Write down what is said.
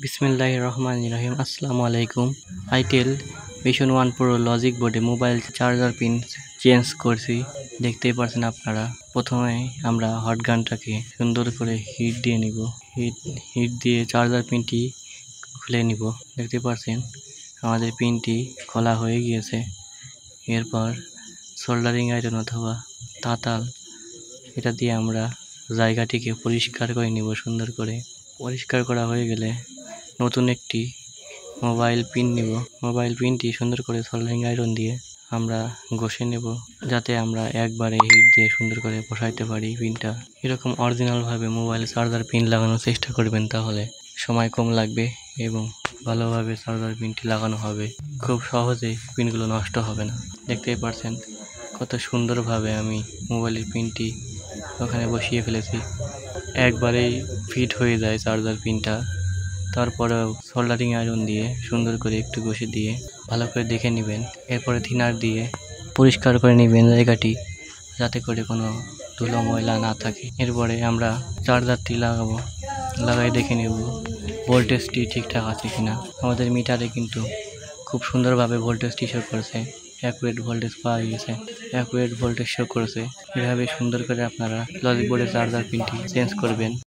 বিসমিল্লাহির রহমানির রহিম। আসসালামু আলাইকুম। আইটেল ভিশন 1 প্রো লজিক বোর্ডে মোবাইল চার্জার পিন চেঞ্জ করছি, দেখতেই পাচ্ছেন আপনারা। প্রথমে আমরা হট গানটাকে সুন্দর করে হিট দিয়ে নিব। হিট দিয়ে চার্জার পিনটি খুলে নিব। দেখতে পাচ্ছেন আমাদের পিনটি খোলা হয়ে গিয়েছে। এরপর সোল্ডারিং আয়রন অথবা তাতাল এটা দিয়ে আমরা জায়গাটিকে পরিষ্কার করে নিব। সুন্দর করে পরিষ্কার করা হয়ে গেলে নতুন একটি মোবাইল পিন নিব। মোবাইল পিনটি সুন্দর করে সোল্ডারিং আয়রন দিয়ে আমরা ঘষে নেব, যাতে আমরা একবারে হিট দিয়ে সুন্দর করে বসাইতে পারি পিনটা। এরকম অরিজিনালভাবে মোবাইল চার্জার পিন লাগানোর চেষ্টা করবেন, তাহলে সময় কম লাগবে এবং ভালোভাবে চার্জার পিনটি লাগানো হবে। খুব সহজেই পিনগুলো নষ্ট হবে না। দেখতেই পাচ্ছেন কত সুন্দরভাবে আমি মোবাইলের পিনটি ওখানে বসিয়ে ফেলেছি। একবারেই ফিট হয়ে যায় চার্জার পিনটা। তারপরেও সোল্ডারিং আয়রন দিয়ে সুন্দর করে একটু ঘষে দিয়ে ভালো করে দেখে নেবেন। এরপরে থিনার দিয়ে পরিষ্কার করে নেবেন জায়গাটি, যাতে করে কোনো ধুলো ময়লা না থাকে। এরপরে আমরা চার্জারটি লাগাই দেখে নেব ভোল্টেজটি ঠিকঠাক আছে কিনা। আমাদের মিটারে কিন্তু খুব সুন্দরভাবে ভোল্টেজটি শো করেছে। অ্যাকুরেট ভোল্টেজ পাওয়া গেছে, অ্যাকুরেট ভোল্টেজ শো করেছে। এভাবে সুন্দর করে আপনারা লজিক বোর্ডের চার্জার পিনটি চেঞ্জ করবেন।